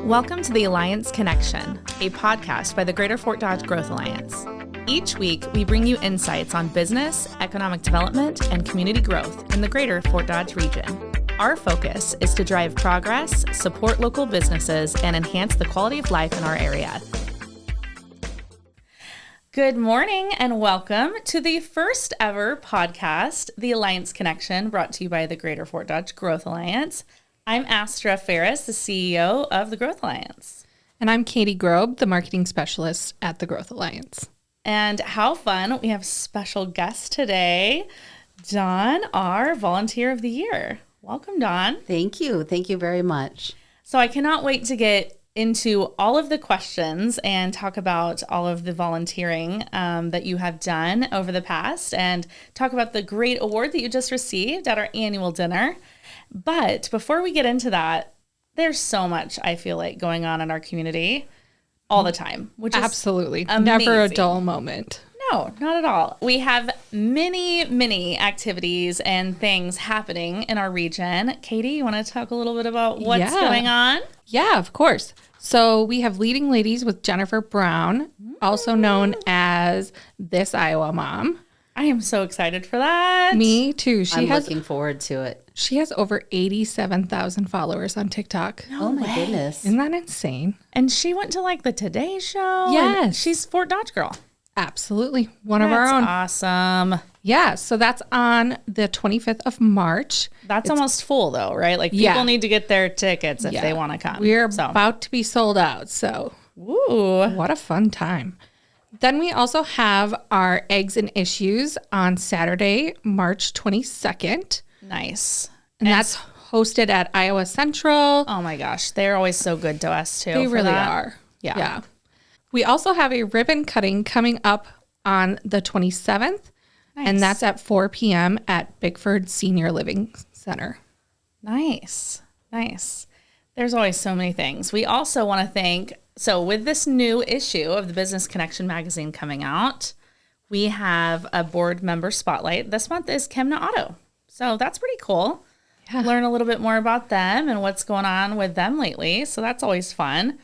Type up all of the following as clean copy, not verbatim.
Welcome to the Alliance Connection, a podcast by the Greater Fort Dodge Growth Alliance. Each week, we bring you insights on business, economic development, and community growth in the Greater Fort Dodge region. Our focus is to drive progress, support local businesses, and enhance the quality of life in our area. Good morning and welcome to the first ever podcast, The Alliance Connection, brought to you by the Greater Fort Dodge Growth Alliance. I'm Astra Ferris, the CEO of the Growth Alliance. And I'm Katy Grobe, the marketing specialist at the Growth Alliance. And how fun, we have special guest today, Dawn, our Volunteer of the Year. Welcome, Dawn. Thank you. Thank you very much. So I cannot wait to get into all of the questions and talk about all of the volunteering that you have done over the past and talk about the great award that you just received at our annual dinner. But before we get into that, there's so much, I feel like, going on in our community all the time, which is absolutely amazing. Never a dull moment. No, not at all. We have many activities and things happening in our region. Katy, you want to talk a little bit about what's going on? Yeah, of course. So we have Leading Ladies with Jennifer Brown, also known as This Iowa Mom. I am so excited for that. Me too. I'm looking forward to it. She has over 87,000 followers on TikTok. Oh my goodness. Isn't that insane? And she went to like the Today Show. Yes. She's Fort Dodge girl. Absolutely. One of our own. Awesome. Yeah. So that's on the 25th of March. It's almost full though, right? Like people need to get their tickets if they want to come. We're about to be sold out. So what a fun time. Then we also have our Eggs and Issues on Saturday, March 22nd. Nice. And that's hosted at Iowa Central. Oh my gosh. They're always so good to us too. They really are. Yeah. We also have a ribbon cutting coming up on the 27th. Nice. And that's at 4 p.m. at Bickford Senior Living Center. Nice. There's always so many things. We also want to thank, so with this new issue of the Business Connection magazine coming out, we have a board member spotlight. This month is Chemna Auto. So that's pretty cool. Yeah. Learn a little bit more about them and what's going on with them lately. So that's always fun.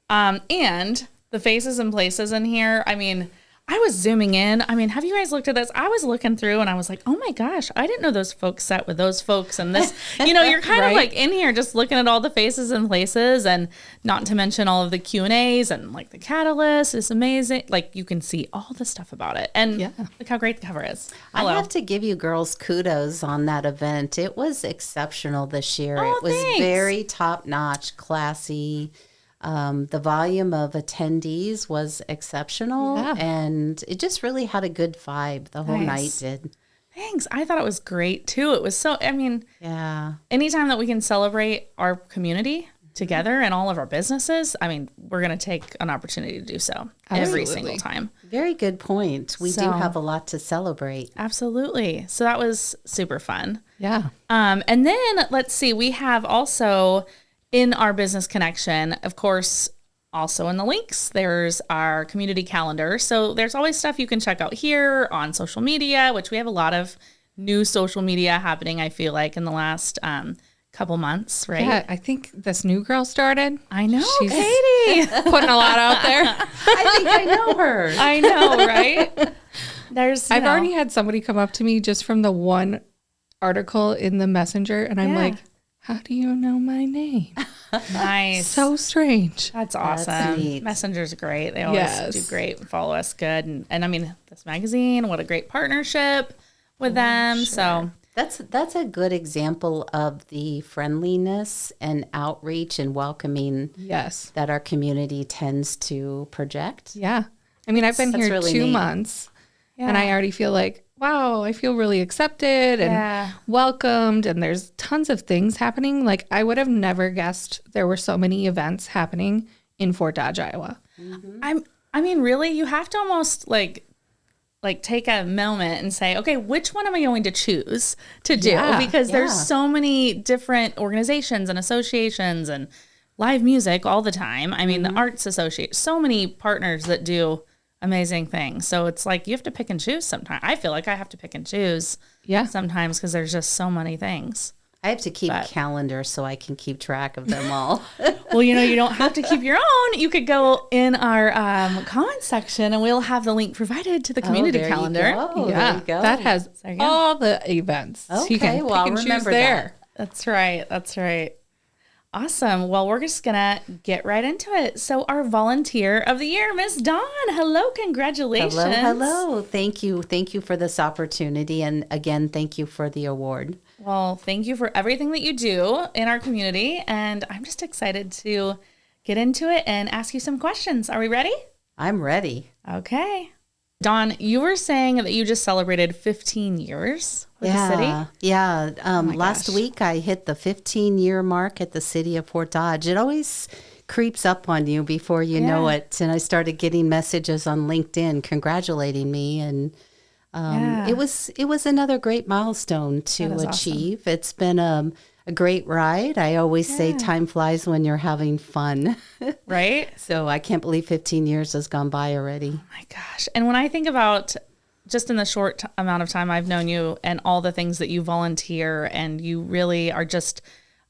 And the faces and places in here, I mean, I was zooming in. I mean, have you guys looked at this? I was looking through and I was like, oh my gosh, I didn't know those folks sat with those folks. And this, you're kind of like in here just looking at all the faces and places, and not to mention all of the Q&As and like the catalyst is amazing. Like you can see all the stuff about it. And look how great the cover is. Hello. I have to give you girls kudos on that event. It was exceptional this year. Oh, it was thanks. very top-notch, classy. The volume of attendees was exceptional, and it just really had a good vibe. The whole night did. Thanks. I thought it was great too. It was so, anytime that we can celebrate our community together and all of our businesses, we're going to take an opportunity to do so every single time. Very good point. We do have a lot to celebrate. Absolutely. So that was super fun. Yeah. And then let's see, we have also in our Business Connection, of course, also in the links, there's our community calendar. So there's always stuff you can check out here on social media, which we have a lot of new social media happening, I feel like, in the last couple months, right? Yeah, I think this new girl started. I know, She's Katy. putting a lot out there. I think I know her. I know, right? I've already had somebody come up to me just from the one article in the Messenger, and I'm like, how do you know my name? Nice. So strange. That's awesome. That's Messenger's great. They always do great and follow us good. And this magazine, what a great partnership with them. Sure. So that's a good example of the friendliness and outreach and welcoming that our community tends to project. Yeah. I've been here really 2 months and I already feel like, wow, I feel really accepted and welcomed, and there's tons of things happening. Like I would have never guessed there were so many events happening in Fort Dodge, Iowa. Mm-hmm. Really, you have to almost like take a moment and say, okay, which one am I going to choose to do? Because there's so many different organizations and associations and live music all the time. The Arts Association, so many partners that do amazing things. So it's like you have to pick and choose sometimes. I feel like I have to pick and choose sometimes because there's just so many things. I have to keep calendars so I can keep track of them all. Well, you don't have to keep your own. You could go in our comment section and we'll have the link provided to the community calendar. There you go. That has all the events. Okay, well, I'll remember there. That's right. Awesome. Well, we're just going to get right into it. So our volunteer of the year, Miss Dawn. Hello. Congratulations. Hello. Thank you. Thank you for this opportunity. And again, thank you for the award. Well, thank you for everything that you do in our community. And I'm just excited to get into it and ask you some questions. Are we ready? I'm ready. Okay. Dawn, you were saying that you just celebrated 15 years with the city? Yeah. Last week I hit the 15-year mark at the city of Fort Dodge. It always creeps up on you before you know it. And I started getting messages on LinkedIn congratulating me. And it was another great milestone to achieve. Awesome. It's been a great ride. I always say time flies when you're having fun. Right? So I can't believe 15 years has gone by already. Oh my gosh. And when I think about just in the short amount of time I've known you and all the things that you volunteer, and you really are just,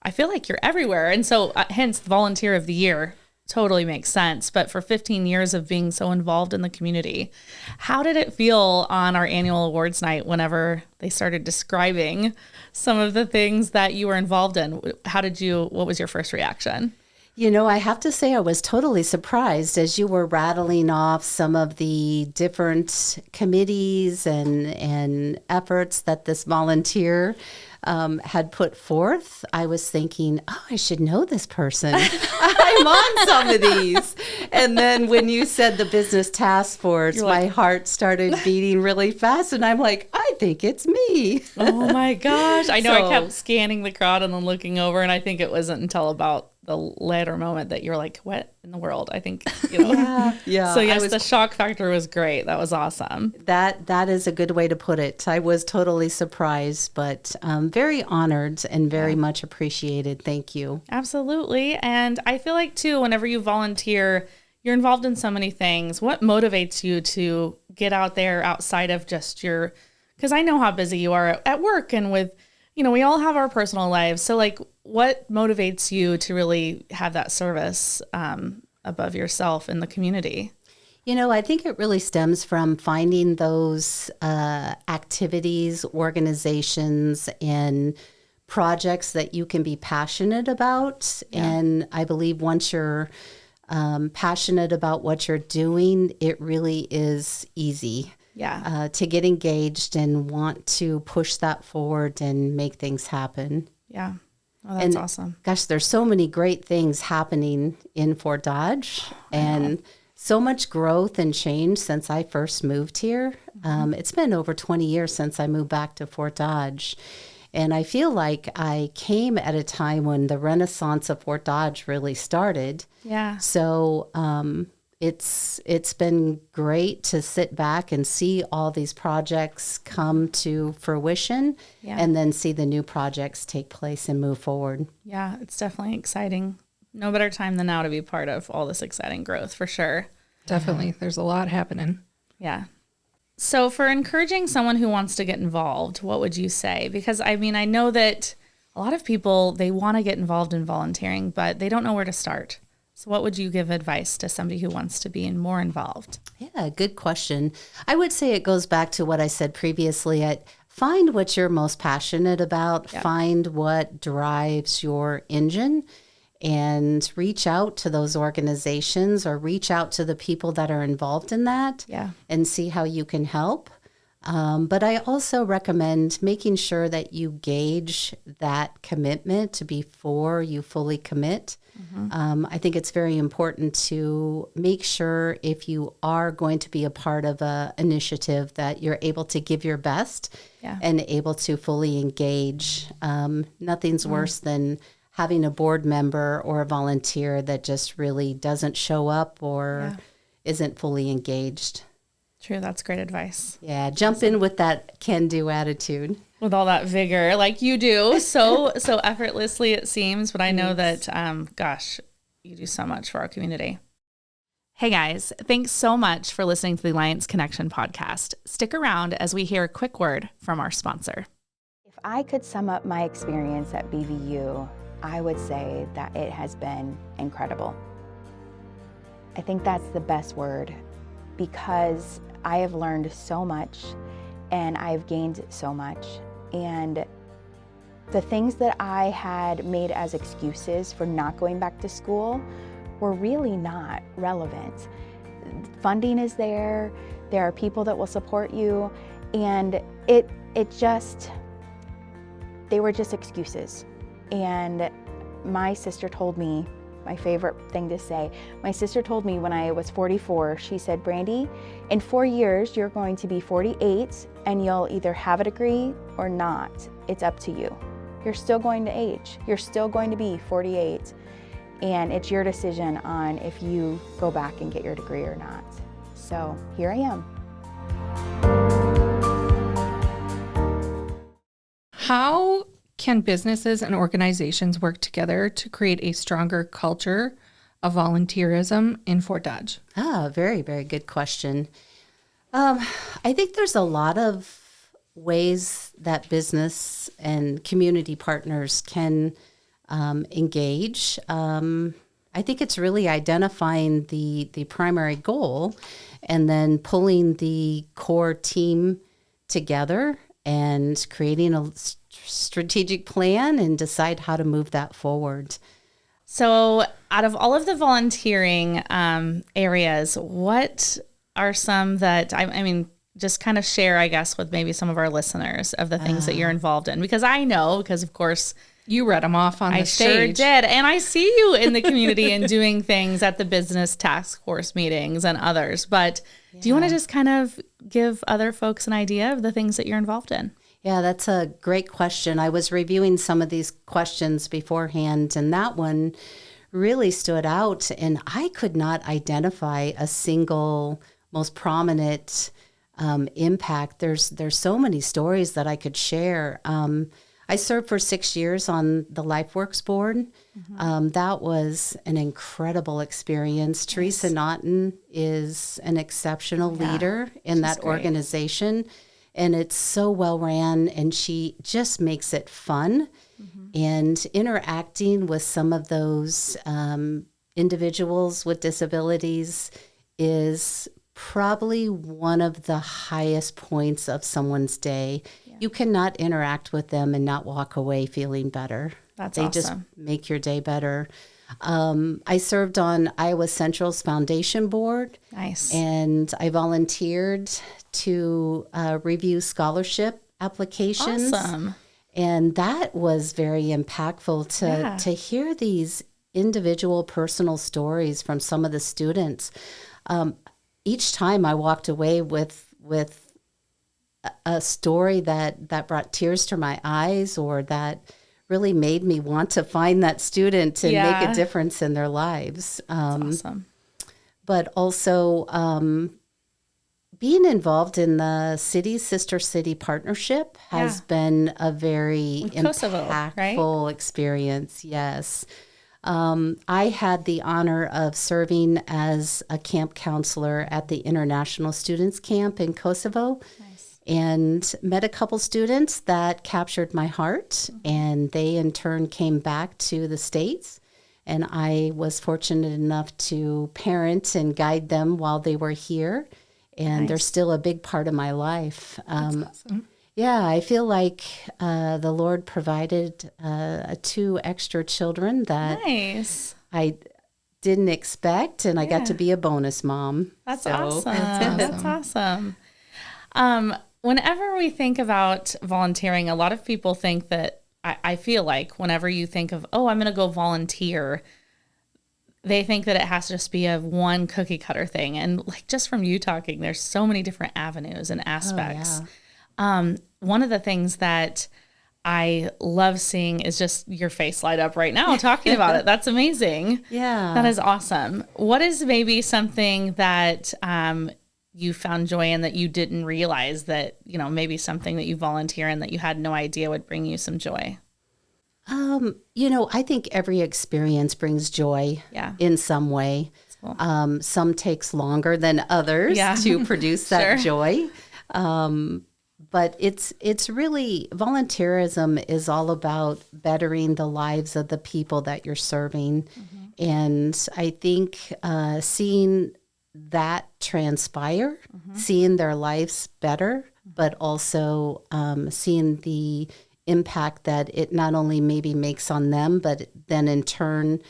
I feel like you're everywhere. And so hence volunteer of the year totally makes sense. But for 15 years of being so involved in the community, how did it feel on our annual awards night whenever they started describing some of the things that you were involved in? What was your first reaction? I have to say I was totally surprised as you were rattling off some of the different committees and efforts that this volunteer had put forth. I was thinking, I should know this person. I'm on some of these. And then when you said the business task force, my heart started beating really fast. And I'm like, I think it's me. Oh my gosh. I know. I kept scanning the crowd and then looking over. And I think it wasn't until about the later moment that you're like, what in the world? I think, Yeah. So yes, the shock factor was great. That was awesome. That is a good way to put it. I was totally surprised, but very honored and very much appreciated. Thank you. Absolutely. And I feel like too, whenever you volunteer, you're involved in so many things. What motivates you to get out there outside of just because I know how busy you are at work and with, we all have our personal lives. So like, what motivates you to really have that service above yourself in the community? I think it really stems from finding those activities, organizations, and projects that you can be passionate about. Yeah. And I believe once you're passionate about what you're doing, it really is easy. Yeah. To get engaged and want to push that forward and make things happen. Yeah. Oh, that's awesome. Gosh, there's so many great things happening in Fort Dodge and so much growth and change since I first moved here. It's been over 20 years since I moved back to Fort Dodge. And I feel like I came at a time when the renaissance of Fort Dodge really started. Yeah. So, it's been great to sit back and see all these projects come to fruition and then see the new projects take place and move forward. Yeah, it's definitely exciting. No better time than now to be part of all this exciting growth for sure. Definitely. There's a lot happening. Yeah. So for encouraging someone who wants to get involved, what would you say? Because I know that a lot of people, they want to get involved in volunteering, but they don't know where to start. So what would you give advice to somebody who wants to be more involved? Yeah, good question. I would say it goes back to what I said previously. Find what you're most passionate about. Yeah. Find what drives your engine and reach out to those organizations or reach out to the people that are involved in that and see how you can help. But I also recommend making sure that you gauge that commitment before you fully commit. Mm-hmm. I think it's very important to make sure if you are going to be a part of an initiative that you're able to give your best and able to fully engage. Nothing's worse than having a board member or a volunteer that just really doesn't show up or isn't fully engaged. True. That's great advice. Yeah. Jump in with that can-do attitude. With all that vigor like you do. So effortlessly it seems. But I know that, you do so much for our community. Hey guys, thanks so much for listening to the Alliance Connection podcast. Stick around as we hear a quick word from our sponsor. I could sum up my experience at BVU, I would say that it has been incredible. I think that's the best word, because I have learned so much and I've gained so much. And the things that I had made as excuses for not going back to school were really not relevant. Funding is there are people that will support you, and they were just excuses. And my sister told me, my favorite thing to say, my sister told me when I was 44, she said, Brandy, in 4 years, you're going to be 48 and you'll either have a degree or not. It's up to you. You're still going to age. You're still going to be 48. And it's your decision on if you go back and get your degree or not. So here I am. How can businesses and organizations work together to create a stronger culture of volunteerism in Fort Dodge? Very, very good question. I think there's a lot of ways that business and community partners can engage. I think it's really identifying the primary goal and then pulling the core team together and creating a strategic plan and decide how to move that forward. So out of all of the volunteering areas, what are some that, I mean, just kind of share, I guess, with maybe some of our listeners of the things that you're involved in? Because I know, because of course, you read them off on the stage. I sure did. And I see you in the community and doing things at the business task force meetings and others. But do you want to just kind of give other folks an idea of the things that you're involved in? Yeah, that's a great question. I was reviewing some of these questions beforehand, and that one really stood out. And I could not identify a single most prominent impact. There's so many stories that I could share. I served for 6 years on the LifeWorks board. Mm-hmm. That was an incredible experience. Yes. Teresa Naughton is an exceptional leader in that organization, and it's so well ran, and she just makes it fun. Mm-hmm. And interacting with some of those individuals with disabilities is probably one of the highest points of someone's day. Yeah. You cannot interact with them and not walk away feeling better. They awesome. Just make your day better. I served on Iowa Central's foundation board. Nice. And I volunteered to review scholarship applications. Awesome. And that was very impactful to hear these individual personal stories from some of the students. Each time I walked away with a story that brought tears to my eyes, or that really made me want to find that student and make a difference in their lives. That's awesome. But also being involved in the Sister City partnership has been a very impactful experience. Yes. I had the honor of serving as a camp counselor at the International Students Camp in Kosovo. Nice. And met a couple students that captured my heart, and they in turn came back to the States. And I was fortunate enough to parent and guide them while they were here. And they're still a big part of my life. That's awesome. Yeah, I feel like the Lord provided 2 extra children that I didn't expect, and I got to be a bonus mom. That's awesome. That's awesome. Whenever we think about volunteering, a lot of people think that, I feel like whenever you think of, I'm going to go volunteer, they think that it has to just be a one cookie cutter thing. And like just from you talking, there's so many different avenues and aspects. One of the things that I love seeing is just your face light up right now talking about it. That's amazing. Yeah. That is awesome. What is maybe something that you found joy in that you didn't realize that, maybe something that you volunteer in that you had no idea would bring you some joy? I think every experience brings joy in some way. Cool. Some takes longer than others to produce that joy. but it's really, volunteerism is all about bettering the lives of the people that you're serving. And I think seeing that transpire, seeing their lives better, but also seeing the impact that it not only maybe makes on them, but then in turn,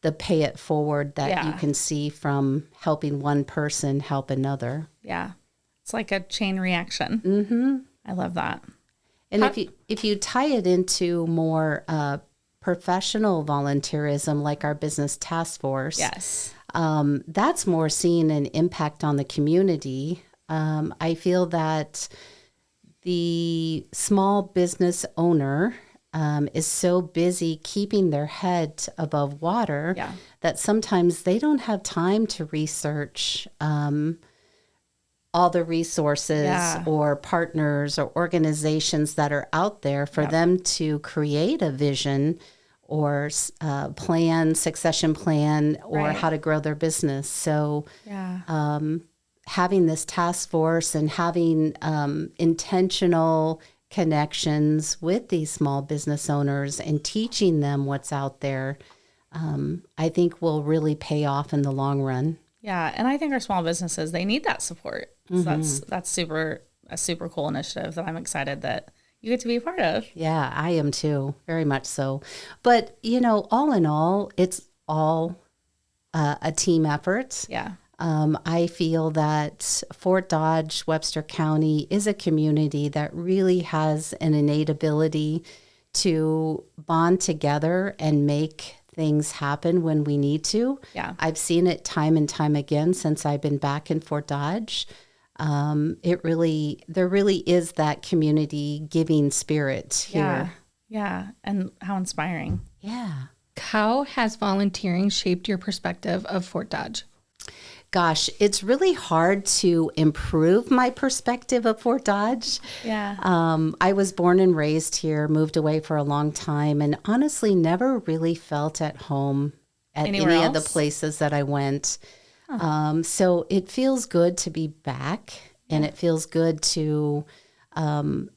the pay it forward that you can see from helping one person help another. Yeah. It's like a chain reaction. I love that. And if you tie it into more professional volunteerism, like our business task force, that's more seeing an impact on the community. I feel that the small business owner is so busy keeping their head above water that sometimes they don't have time to research all the resources or partners or organizations that are out there for them to create a vision or succession plan, or how to grow their business. So having this task force and having intentional connections with these small business owners and teaching them what's out there, I think will really pay off in the long run. Yeah, and I think our small businesses, they need that support. So that's a super cool initiative that I'm excited that you get to be a part of. Yeah, I am too, very much so. But, all in all, it's all a team effort. Yeah. I feel that Fort Dodge, Webster County is a community that really has an innate ability to bond together and make things happen when we need to. Yeah. I've seen it time and time again since I've been back in Fort Dodge. There really is that community giving spirit here. Yeah. And how inspiring. Yeah. How has volunteering shaped your perspective of Fort Dodge? Gosh, it's really hard to improve my perspective of Fort Dodge. Yeah. I was born and raised here, moved away for a long time, and honestly never really felt at home at any of the places that I went. So it feels good to be back, and it feels good to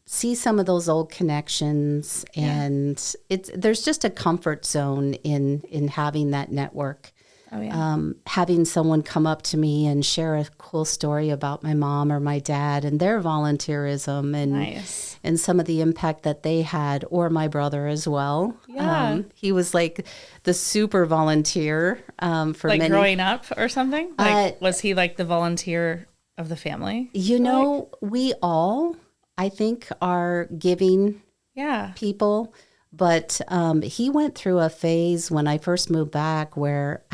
see some of those old connections. And there's just a comfort zone in having that network. Oh, yeah. Having someone come up to me and share a cool story about my mom or my dad and their volunteerism and some of the impact that they had, or my brother as well. Yeah. He was like the super volunteer for like many. Growing up or something? Like, was he like the volunteer of the family? We all, I think, are giving people. But he went through a phase when I first moved back where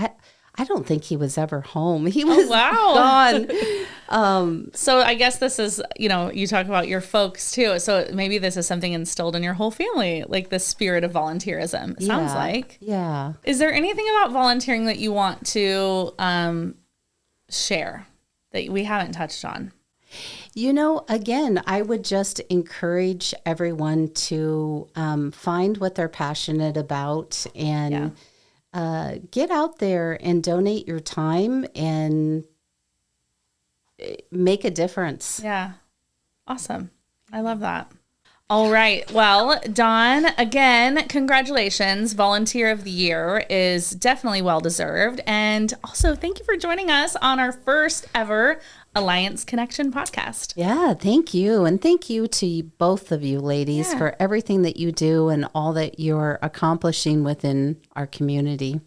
I don't think he was ever home. He was gone. So I guess this is, you talk about your folks too. So maybe this is something instilled in your whole family, like the spirit of volunteerism, it sounds like. Yeah. Is there anything about volunteering that you want to share that we haven't touched on? Again, I would just encourage everyone to find what they're passionate about and get out there and donate your time and make a difference. Yeah. Awesome. I love that. All right. Well, Dawn, again, congratulations. Volunteer of the Year is definitely well-deserved. And also, thank you for joining us on our first ever Alliance Connection podcast. Yeah, thank you. And thank you to both of you ladies for everything that you do and all that you're accomplishing within our community.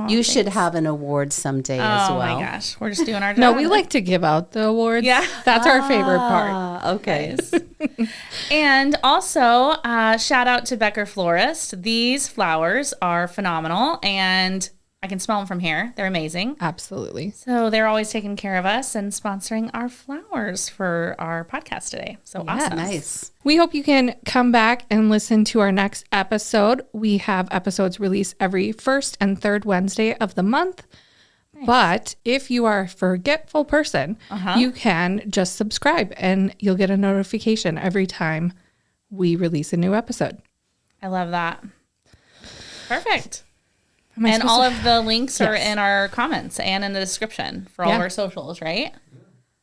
You should have an award someday as well. Oh my gosh. We're just doing our job. No, we like to give out the awards. Yeah. That's our favorite part. Okay. Nice. And also, shout out to Becker Florist. These flowers are phenomenal, and I can smell them from here. They're amazing. Absolutely. So they're always taking care of us and sponsoring our flowers for our podcast today. So awesome. Nice. We hope you can come back and listen to our next episode. We have episodes released every first and third Wednesday of the month. Nice. But if you are a forgetful person, you can just subscribe and you'll get a notification every time we release a new episode. I love that. Perfect. And all of the links are in our comments and in the description for all of our socials, right?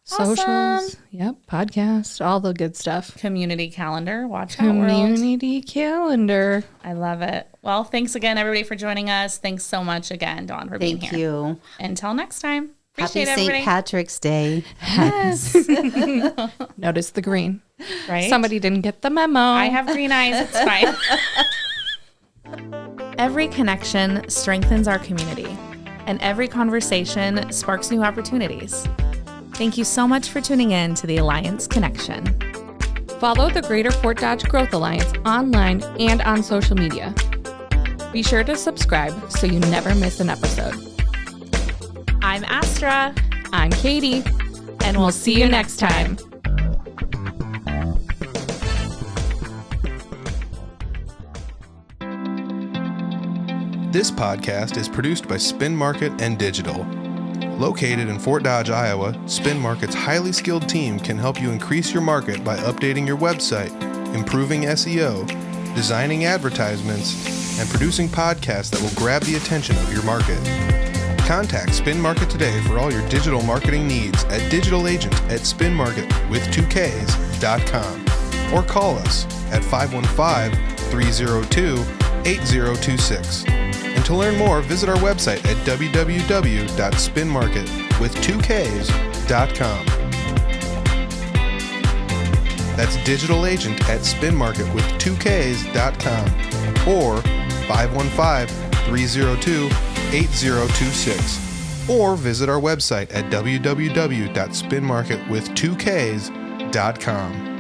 Socials. Awesome. Yep. Podcast. All the good stuff. Community calendar. Watch out, world. Community calendar. I love it. Well, thanks again, everybody, for joining us. Thanks so much again, Dawn, for being here. Thank you. Until next time. Happy Appreciate everybody. St. Patrick's Day. Yes. Notice the green. Right? Somebody didn't get the memo. I have green eyes. It's fine. Every connection strengthens our community, and every conversation sparks new opportunities. Thank you so much for tuning in to the Alliance Connection. Follow the Greater Fort Dodge Growth Alliance online and on social media. Be sure to subscribe so you never miss an episode. I'm Astra. I'm Katy. And we'll see you next time. This podcast is produced by Spin Market and Digital. Located in Fort Dodge, Iowa, Spin Market's highly skilled team can help you increase your market by updating your website, improving SEO, designing advertisements, and producing podcasts that will grab the attention of your market. Contact Spin Market today for all your digital marketing needs at digitalagent@spinmarket.com or call us at 515-302-8026. And to learn more, visit our website at www.spinmarket.com. That's digitalagent@spinmarket.com or 515-302-8026. Or visit our website at www.spinmarket.com.